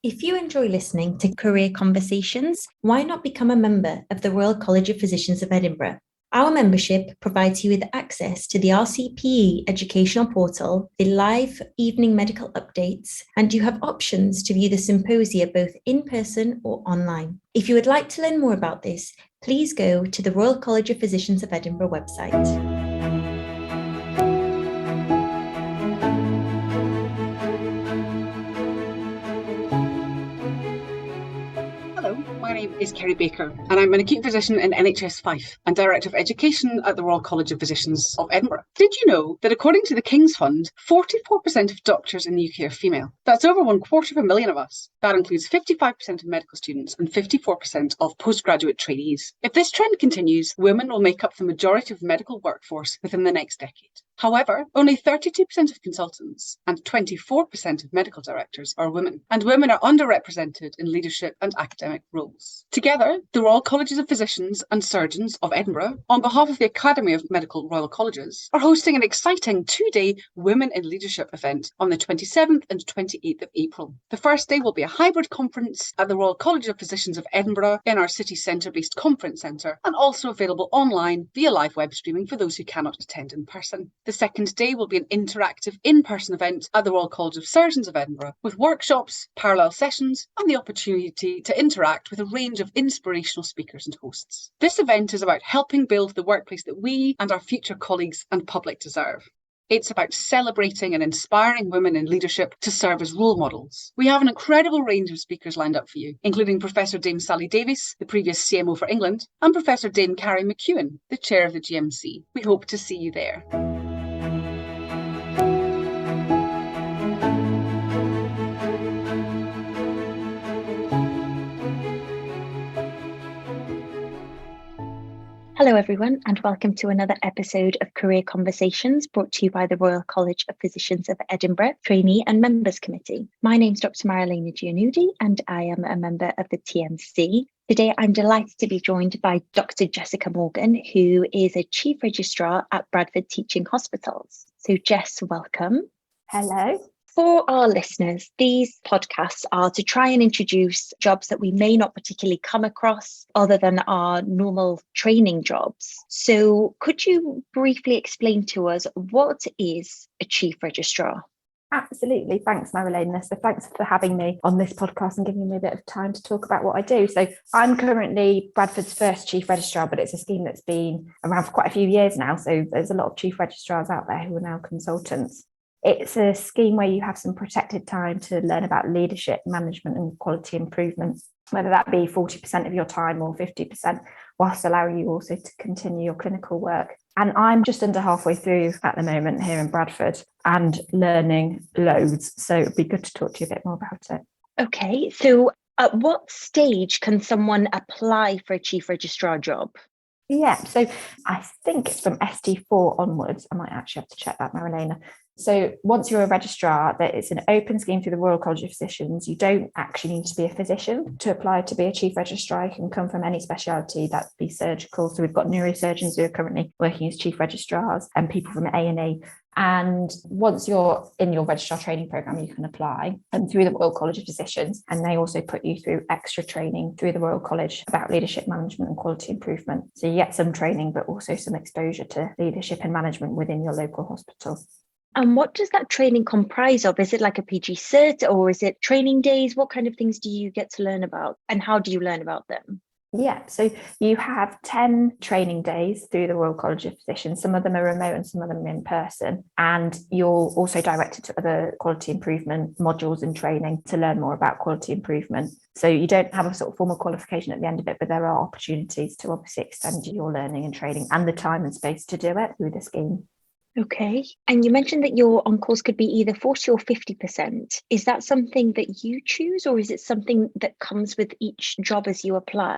If you enjoy listening to Career Conversations, why not become a member of the Royal College of Physicians of Edinburgh? Our membership provides you with access to the RCPE educational portal, the live evening medical updates, and you have options to view the symposia both in person or online. If you would like to learn more about this, please go to the Royal College of Physicians of Edinburgh website. My name is Kerry Baker and I'm an acute physician in NHS Fife and Director of Education at the Royal College of Physicians of Edinburgh. Did you know that according to the King's Fund, 44% of doctors in the UK are female? That's over 250,000 of us. That includes 55% of medical students and 54% of postgraduate trainees. If this trend continues, women will make up the majority of the medical workforce within the next decade. However, only 32% of consultants and 24% of medical directors are women, and women are underrepresented in leadership and academic roles. Together, the Royal Colleges of Physicians and Surgeons of Edinburgh, on behalf of the Academy of Medical Royal Colleges, are hosting an exciting two-day Women in Leadership event on the 27th and 28th of April. The first day will be a hybrid conference at the Royal College of Physicians of Edinburgh in our city centre-based conference centre, and also available online via live web streaming for those who cannot attend in person. The second day will be an interactive in-person event at the Royal College of Surgeons of Edinburgh with workshops, parallel sessions and the opportunity to interact with a range of inspirational speakers and hosts. This event is about helping build the workplace that we and our future colleagues and public deserve. It's about celebrating and inspiring women in leadership to serve as role models. We have an incredible range of speakers lined up for you, including Professor Dame Sally Davies, the previous CMO for England, and Professor Dame Carrie McEwen, the chair of the GMC. We hope to see you there. Hello everyone and welcome to another episode of Career Conversations brought to you by the Royal College of Physicians of Edinburgh Trainee and Members Committee. My name's Dr Marilena Giannoudi and I am a member of the T&MC. Today I'm delighted to be joined by Dr Jessica Morgan, who is a Chief Registrar at Bradford Teaching Hospitals. So Jess, welcome. Hello. For our listeners, these podcasts are to try and introduce jobs that we may not particularly come across other than our normal training jobs. So could you briefly explain to us what is a Chief Registrar? Absolutely. Thanks, Marilena. So thanks for having me on this podcast and giving me a bit of time to talk about what I do. So I'm currently Bradford's first Chief Registrar, but it's a scheme that's been around for quite a few years now. So there's a lot of Chief Registrars out there who are now consultants. It's a scheme where you have some protected time to learn about leadership, management and quality improvement, whether that be 40% of your time or 50%, whilst allowing you also to continue your clinical work. And I'm just under halfway through at the moment here in Bradford and learning loads. So it'd be good to talk to you a bit more about it. Okay, so at what stage can someone apply for a Chief Registrar job? Yeah, so I think it's from ST4 onwards. I might actually have to check that, Marilena. So once you're a registrar, that it's an open scheme through the Royal College of Physicians. You don't actually need to be a physician to apply to be a chief registrar. You can come from any specialty, that be surgical. So we've got neurosurgeons who are currently working as chief registrars and people from A&E. And once you're in your registrar training programme, you can apply and through the Royal College of Physicians. And they also put you through extra training through the Royal College about leadership management and quality improvement. So you get some training, but also some exposure to leadership and management within your local hospital. And what does that training comprise of? Is it like a PG cert or is it training days? What kind of things do you get to learn about and how do you learn about them? Yeah, so you have 10 training days through the Royal College of Physicians. Some of them are remote and some of them are in person. And you're also directed to other quality improvement modules and training to learn more about quality improvement. So you don't have a sort of formal qualification at the end of it, but there are opportunities to obviously extend your learning and training and the time and space to do it through the scheme. Okay. And you mentioned that your on-calls could be either 40 or 50%. Is that something that you choose or is it something that comes with each job as you apply?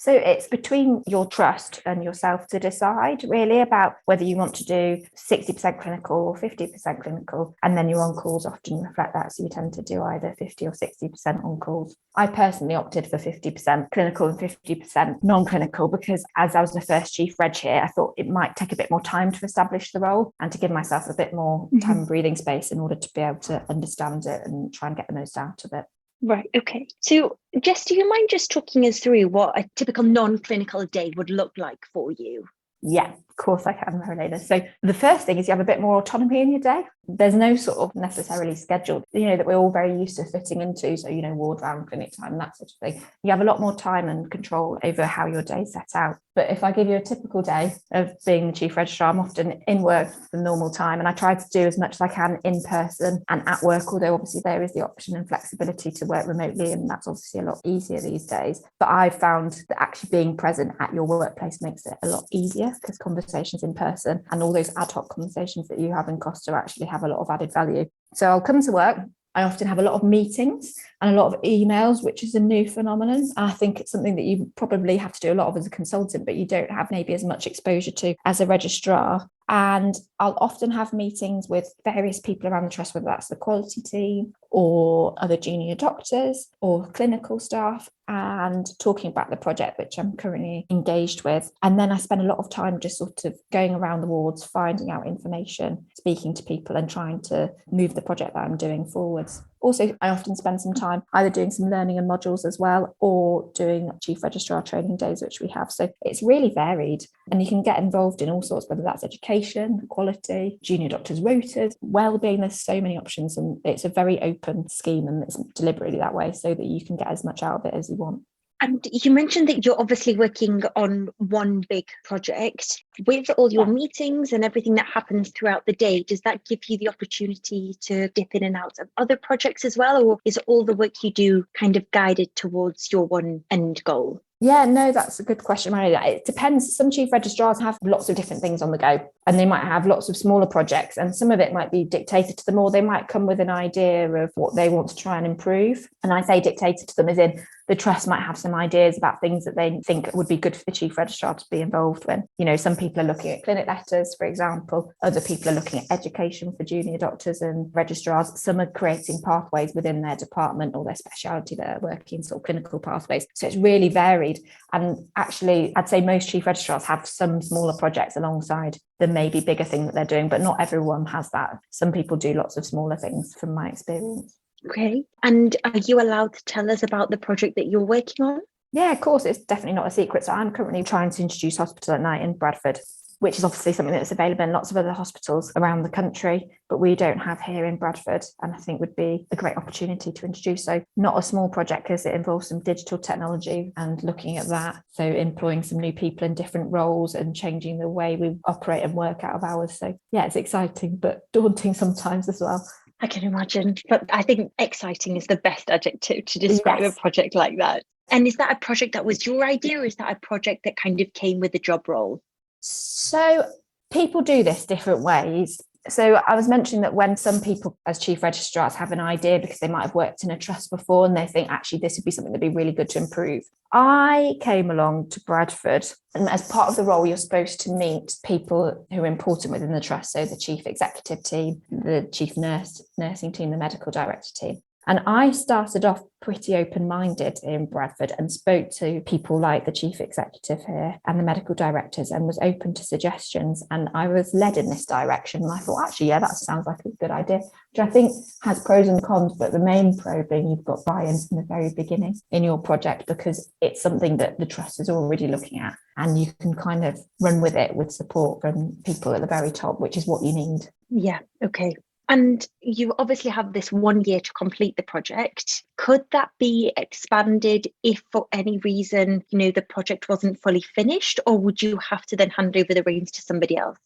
So it's between your trust and yourself to decide really about whether you want to do 60% clinical or 50% clinical. And then your on-calls often reflect that. So you tend to do either 50 or 60% on-calls. I personally opted for 50% clinical and 50% non-clinical because as I was the first chief reg here, I thought it might take a bit more time to establish the role and to give myself a bit more time and breathing space in order to be able to understand it and try and get the most out of it. Right, okay. So Jess, do you mind just talking us through what a typical non-clinical day would look like for you? Yeah, of course I can, Marilena. So the first thing is you have a bit more autonomy in your day. There's no sort of necessarily scheduled, that we're all very used to fitting into. So, ward round, clinic time, that sort of thing. You have a lot more time and control over how your day's set out. But if I give you a typical day of being the chief registrar, I'm often in work for the normal time, and I try to do as much as I can in person and at work, although obviously there is the option and flexibility to work remotely, and that's obviously a lot easier these days. But I've found that actually being present at your workplace makes it a lot easier, because conversations in person and all those ad hoc conversations that you have in Costa actually have a lot of added value. So I'll come to work. I often have a lot of meetings and a lot of emails, which is a new phenomenon. I think it's something that you probably have to do a lot of as a consultant, but you don't have maybe as much exposure to as a registrar. And I'll often have meetings with various people around the trust, whether that's the quality team or other junior doctors or clinical staff, and talking about the project which I'm currently engaged with. And then I spend a lot of time just sort of going around the wards, finding out information, speaking to people and trying to move the project that I'm doing forwards. Also, I often spend some time either doing some learning and modules as well, or doing chief registrar training days, which we have. So it's really varied, and you can get involved in all sorts, whether that's education, quality, junior doctors' rotas, wellbeing. There's so many options, and it's a very open scheme, and it's deliberately that way so that you can get as much out of it as you want. And you mentioned that you're obviously working on one big project. With all your meetings and everything that happens throughout the day, does that give you the opportunity to dip in and out of other projects as well? Or is all the work you do kind of guided towards your one end goal? Yeah, no, that's a good question, Maria. It depends. Some chief registrars have lots of different things on the go, and they might have lots of smaller projects, and some of it might be dictated to them, or they might come with an idea of what they want to try and improve. And I say dictated to them as in the trust might have some ideas about things that they think would be good for the chief registrar to be involved with. Some people are looking at clinic letters, for example. Other people are looking at education for junior doctors and registrars. Some are creating pathways within their department or their specialty that are working sort of clinical pathways. So it's really varied. And actually, I'd say most chief registrars have some smaller projects alongside the maybe bigger thing that they're doing, but not everyone has that. Some people do lots of smaller things from my experience. Okay. And are you allowed to tell us about the project that you're working on? Yeah, of course. It's definitely not a secret. So I'm currently trying to introduce hospital at night in Bradford, which is obviously something that's available in lots of other hospitals around the country, but we don't have here in Bradford, and I think would be a great opportunity to introduce. So not a small project, because it involves some digital technology and looking at that. So employing some new people in different roles and changing the way we operate and work out of hours. So yeah, it's exciting, but daunting sometimes as well. I can imagine, but I think exciting is the best adjective to describe a project like that. And is that a project that was your idea, or is that a project that kind of came with the job role? So people do this different ways. So I was mentioning that when some people as chief registrars have an idea because they might have worked in a trust before and they think actually this would be something that'd be really good to improve. I came along to Bradford, and as part of the role you're supposed to meet people who are important within the trust. So the chief executive team, the chief nursing team, the medical director team. And I started off pretty open-minded in Bradford and spoke to people like the chief executive here and the medical directors, and was open to suggestions. And I was led in this direction. And I thought, actually, yeah, that sounds like a good idea, which I think has pros and cons. But the main pro being you've got buy-in from the very beginning in your project, because it's something that the trust is already looking at, and you can kind of run with it with support from people at the very top, which is what you need. Yeah, okay. And you obviously have this 1 year to complete the project. Could that be expanded if for any reason, the project wasn't fully finished, or would you have to then hand over the reins to somebody else?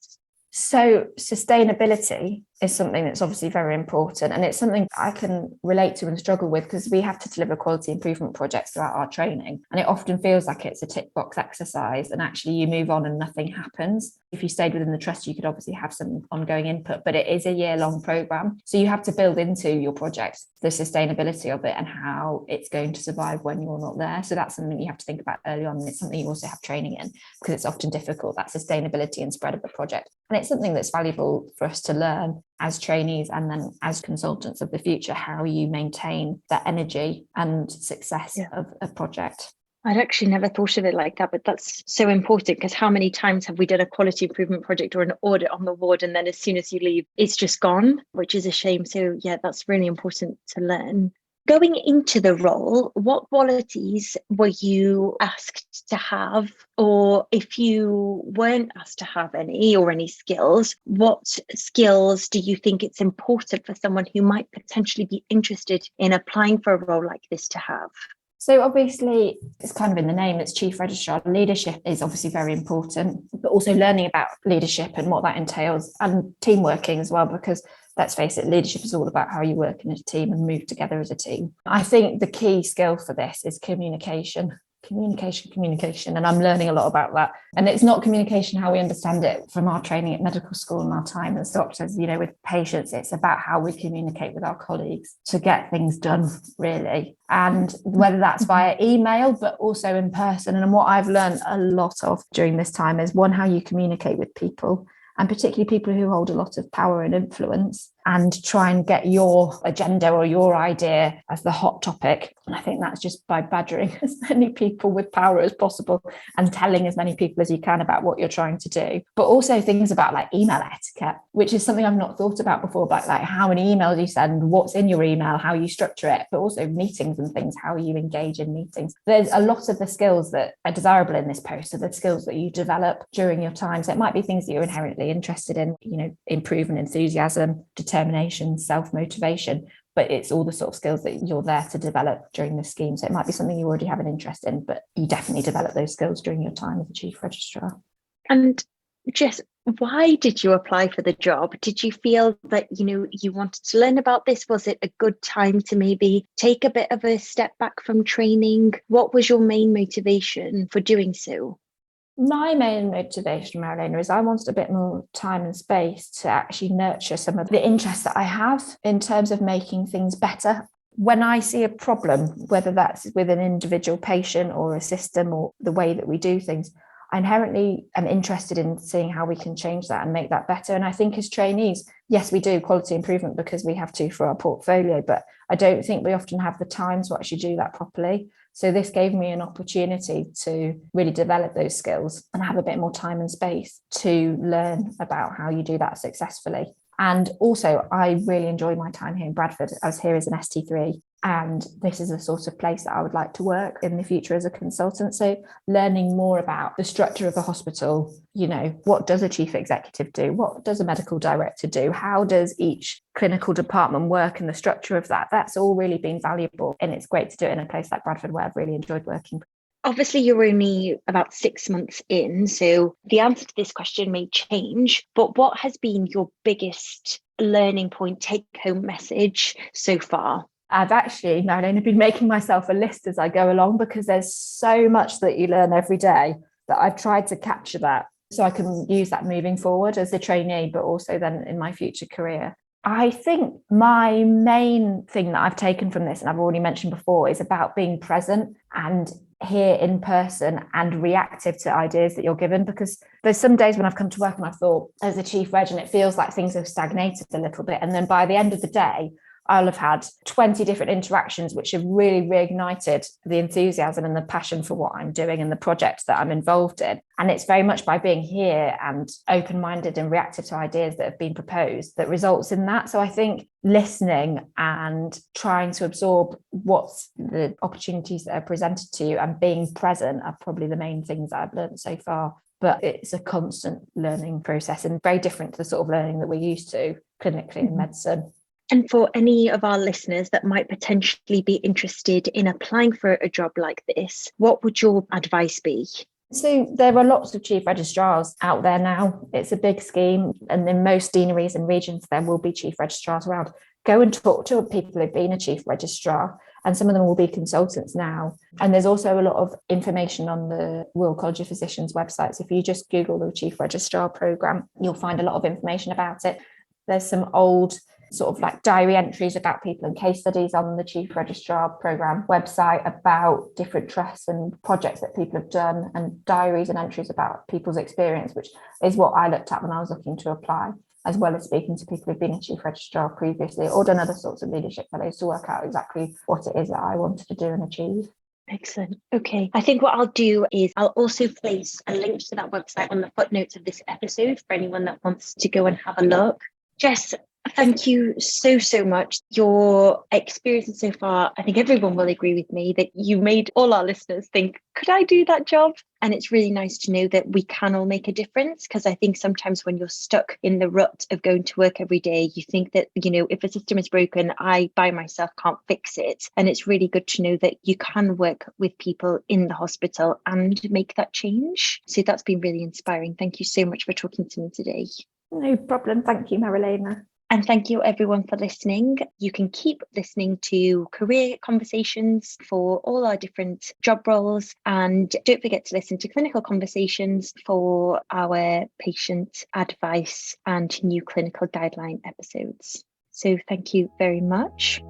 So sustainability is something that's obviously very important, and it's something I can relate to and struggle with, because we have to deliver quality improvement projects throughout our training, and it often feels like it's a tick box exercise, and actually you move on and nothing happens. If you stayed within the trust, you could obviously have some ongoing input, but it is a year-long program, so you have to build into your project the sustainability of it and how it's going to survive when you're not there. So that's something you have to think about early on, and it's something you also have training in, because it's often difficult, that sustainability and spread of the project. And it's something that's valuable for us to learn as trainees and then as consultants of the future, how you maintain that energy and success of a project. I'd actually never thought of it like that, but that's so important, because how many times have we done a quality improvement project or an audit on the ward, and then as soon as you leave, it's just gone, which is a shame. So yeah, that's really important to learn. Going into the role, what qualities were you asked to have? Or if you weren't asked to have any or any skills, what skills do you think it's important for someone who might potentially be interested in applying for a role like this to have? So obviously, it's kind of in the name, it's Chief Registrar. Leadership is obviously very important, but also learning about leadership and what that entails, and team working as well, because let's face it, leadership is all about how you work in a team and move together as a team. I think the key skill for this is communication. Communication. And I'm learning a lot about that. And it's not communication how we understand it from our training at medical school and our time as doctors, with patients. It's about how we communicate with our colleagues to get things done, really. And whether that's via email, but also in person. And what I've learned a lot of during this time is, one, how you communicate with people, and particularly people who hold a lot of power and influence, and try and get your agenda or your idea as the hot topic. And I think that's just by badgering as many people with power as possible and telling as many people as you can about what you're trying to do. But also things about like email etiquette, which is something I've not thought about before, about like how many emails you send, what's in your email, how you structure it, but also meetings and things, how you engage in meetings. There's a lot of the skills that are desirable in this post are the skills that you develop during your time. So it might be things that you're inherently interested in, improvement, enthusiasm, determination, self-motivation, but it's all the sort of skills that you're there to develop during the scheme. So it might be something you already have an interest in, but you definitely develop those skills during your time as a Chief Registrar. And Jess, why did you apply for the job? Did you feel that, you wanted to learn about this? Was it a good time to maybe take a bit of a step back from training? What was your main motivation for doing so? My main motivation, Marilena, is I wanted a bit more time and space to actually nurture some of the interests that I have in terms of making things better. When I see a problem, whether that's with an individual patient or a system or the way that we do things, I inherently am interested in seeing how we can change that and make that better. And I think as trainees, yes, we do quality improvement because we have to for our portfolio, but I don't think we often have the time to actually do that properly. So this gave me an opportunity to really develop those skills and have a bit more time and space to learn about how you do that successfully. And also, I really enjoy my time here in Bradford. I was here as an ST3, and this is the sort of place that I would like to work in the future as a consultant. So learning more about the structure of a hospital, what does a chief executive do? What does a medical director do? How does each clinical department work and the structure of that? That's all really been valuable. And it's great to do it in a place like Bradford where I've really enjoyed working. Obviously, you're only about 6 months in, so the answer to this question may change, but what has been your biggest learning point, take-home message so far? I've actually, Marilena, been making myself a list as I go along, because there's so much that you learn every day that I've tried to capture that so I can use that moving forward as a trainee, but also then in my future career. I think my main thing that I've taken from this, and I've already mentioned before, is about being present and here in person and reactive to ideas that you're given, because there's some days when I've come to work and I've thought as a chief reg and it feels like things have stagnated a little bit, and then by the end of the day I'll have had 20 different interactions which have really reignited the enthusiasm and the passion for what I'm doing and the projects that I'm involved in. And it's very much by being here and open-minded and reactive to ideas that have been proposed that results in that. So I think listening and trying to absorb what's the opportunities that are presented to you and being present are probably the main things that I've learned so far. But it's a constant learning process and very different to the sort of learning that we're used to clinically in medicine. And for any of our listeners that might potentially be interested in applying for a job like this, what would your advice be? So there are lots of chief registrars out there now. It's a big scheme, and in most deaneries and regions there will be chief registrars around. Go and talk to people who've been a chief registrar, and some of them will be consultants now. And there's also a lot of information on the Royal College of Physicians website. So if you just Google the Chief Registrar Programme, you'll find a lot of information about it. There's some old sort of like diary entries about people and case studies on the Chief Registrar Programme website about different trusts and projects that people have done, and diaries and entries about people's experience, which is what I looked at when I was looking to apply, as well as speaking to people who've been a Chief Registrar previously or done other sorts of leadership fellows to work out exactly what it is that I wanted to do and achieve. Excellent. Okay. I think what I'll do is I'll also place a link to that website on the footnotes of this episode for anyone that wants to go and have a look. Jess, Thank you so much. Your experience so far, I think everyone will agree with me that you made all our listeners think, could I do that job? And it's really nice to know that we can all make a difference, because I think sometimes when you're stuck in the rut of going to work every day, you think that, if a system is broken, I by myself can't fix it. And it's really good to know that you can work with people in the hospital and make that change. So that's been really inspiring. Thank you so much for talking to me today. No problem. Thank you, Marilena. And thank you everyone for listening. You can keep listening to career conversations for all our different job roles. And don't forget to listen to clinical conversations for our patient advice and new clinical guideline episodes. So thank you very much.